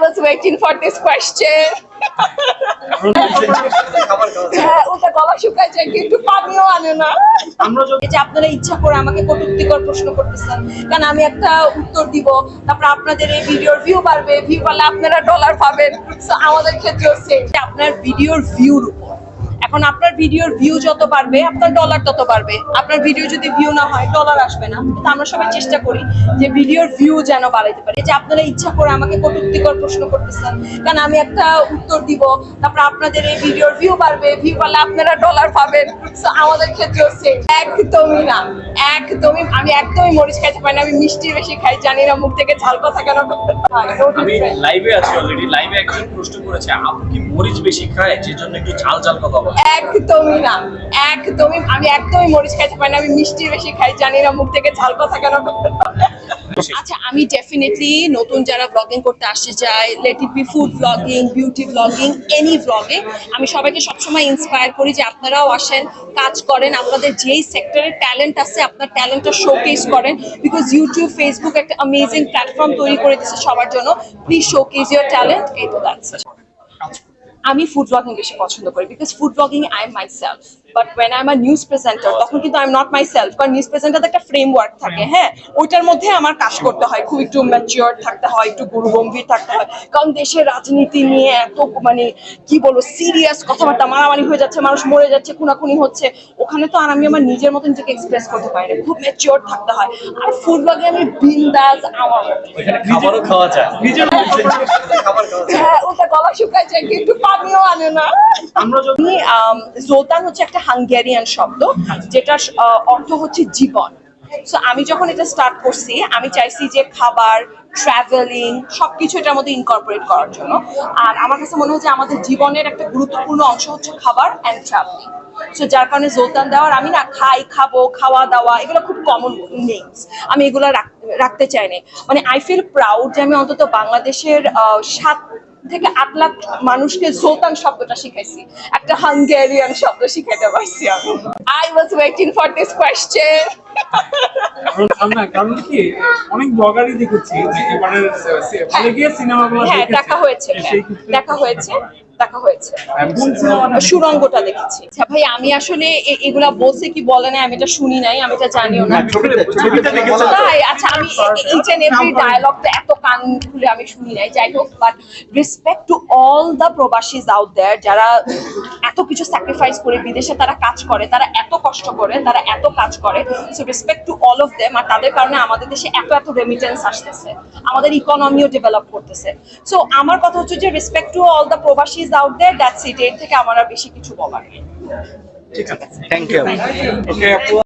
was waiting for this question. ওটা গলা শুকায় যায় কিন্তু পানিও আনে না। এই যে আপনারা ইচ্ছা করে আমাকে কটূক্তিকর প্রশ্ন করতেছেন, কারণ আমি একটা উত্তর দিব, তারপর আপনাদের এই ভিডিওর ভিউ বাড়বে, ভিউ বাড়লে আপনারা ডলার পাবেন। সো আমাদের ক্ষেত্রেও সেম, আপনার ভিডিওর ভিউর উপর। এখন আপনার ভিডিওর ভিউ যত বাড়বে আপনার ডলার তত বাড়বে। আপনার ভিডিও যদি ভিউ না হয় ডলার আসবে না। কিন্তু আমরা সবাই চেষ্টা করি যে ভিডিওর ভিউ যেন বাড়াইতে পারি। যে আপনারা ইচ্ছা করে আমাকে কটূক্তিকর প্রশ্ন করতেছেন, কারণ আমি একটা উত্তর দিব, তারপর আপনাদের এই ভিডিওর ভিউ বাড়বে, ভিউ বাড়লে আপনারা ডলার পাবেন। সো আমাদের ক্ষেত্রেও সেম। একদমই না, একদমই আমি একদমই মরিচ খাইতে পারি না, আমি মিষ্টি বেশি খাই। জানি না মুখ থেকে ঝাল কথা কেন করতে হয়। আমি লাইভে আছি অলরেডি, লাইভে একজন প্রশ্ন করেছে আপু কি মরিচ বেশি খায় যে জন্য একটু ঝাল ঝাল কথা বলে। একদমই না, একদমই আমি একদমই মরিচ খাইতে পারি না, আমি মিষ্টি বেশি খাই। জানি না মুখ থেকে ঝাল কথা কেন করতে হয়। আচ্ছা, আমি ডেফিনেটলি নতুন যারা ব্লগিং করতে আসতে চাই, let it be food blogging, beauty blogging, any blogging, আমি সবাইকে সবসময় ইন্সপায়ার করি যে আপনারাও আসেন, কাজ করেন, আপনাদের যেই সেক্টরে ট্যালেন্ট আছে আপনার ট্যালেন্টটা শোকেস করেন। বিকজ ইউটিউব, ফেসবুক একটা অ্যামেজিং প্ল্যাটফর্ম তৈরি করে দিচ্ছে সবার জন্য। Please showcase your talent. এই তো দ্যাটস ইট। আমি ফুড ব্লগিং বেশি পছন্দ করি because food blogging I am myself, but when I am a news presenter তখন কিন্তু I am not myself. কারণ নিউজ প্রেজেন্টার একটা ফ্রেমওয়ার্ক থাকে, হ্যাঁ, ওইটার মধ্যে আমার কাজ করতে হয়, খুব একটু ম্যাচিওর থাকতে হয়, একটু গুরুগম্ভীর থাকতে হয়। কারণ দেশের রাজনীতি নিয়ে এত মানে কি বলবো সিরিয়াস কথাবার্তা, মারামারি হয়ে যাচ্ছে, মানুষ মরে যাচ্ছে, খুনাখুনি হচ্ছে, ওখানে তো আর আমি আমার নিজের মতো নিজেকে এক্সপ্রেস করতে পারি না, খুব ম্যাচিওর থাকতে হয়। আর ফুড ব্লগে আমি বিন্দাস আমার খাবারও খাওয়া যায়, হ্যাঁ, ওটা গলা শুকায় যায় কিন্তু পানিও আনে না। জোলতান হচ্ছে একটা হাঙ্গেরিয়ান শব্দ, যেটার অর্থ হচ্ছে জীবন। সো আমি যখন এটা স্টার্ট করছি আমি চাইছি যে খাবার, ট্রাভেলিং সবকিছু এটার মধ্যে ইনকর্পোরেট করার জন্য। আর আমার কাছে মনে হচ্ছে আমাদের জীবনের একটা গুরুত্বপূর্ণ অংশ হচ্ছে খাবার অ্যান্ড ট্রাভেলিং। সো যার কারণে জোলতান দেওয়ার, আমি না খাই, খাবো, খাওয়া দাওয়া এগুলো খুব কমন নেমস, আমি এগুলো রাখতে চাই না। মানে আই ফিল প্রাউড যে আমি অন্তত বাংলাদেশের 7 থেকে 8 লাখ মানুষকে জোলতান শব্দটা শিখাইছি, একটা হাঙ্গেরিয়ান শব্দ শিখাইতে পারছি আমি। I was waiting for this question. কারণ কি অনেক ব্লগারই দেখেছি যে এবারে হলে গিয়ে সিনেমাগুলো হ্যাঁ, দেখা হয়েছে, দেখা হয়েছে, দেখা হয়েছে। সুরঙ্গটা দেখেছি। আচ্ছা ভাই, আমি আসলে এগুলা বলছে কি বলে না আমি এটা শুনি নাই, আমি এটা জানিও না। তাই আচ্ছা, আমি ইচ এন্ড এভরি ডায়ালগটা এত কান খুলে আমি শুনি নাই। যাই হোক, but respect to all the প্রবাসীজ আউট দেয়ার যারা এত কিছু স্যাক্রিফাইস করে বিদেশে তারা কাজ করে, তারা এত কষ্ট করে, তারা এত কাজ করে। So respect to all of them. আর তাদের কারণে আমাদের দেশে এত এত রেমিটেন্স আসতেছে, আমাদের ইকোনমিও ডেভেলপ করতেছে। সো আমার কথা হচ্ছে যে রেসপেক্ট টু অল দ্য প্রবাসীজ out there, that's it. এর থেকে আমার আর বেশি কিছু বলার নেই। ঠিক আছে, থ্যাংক ইউ। ওকে আপু।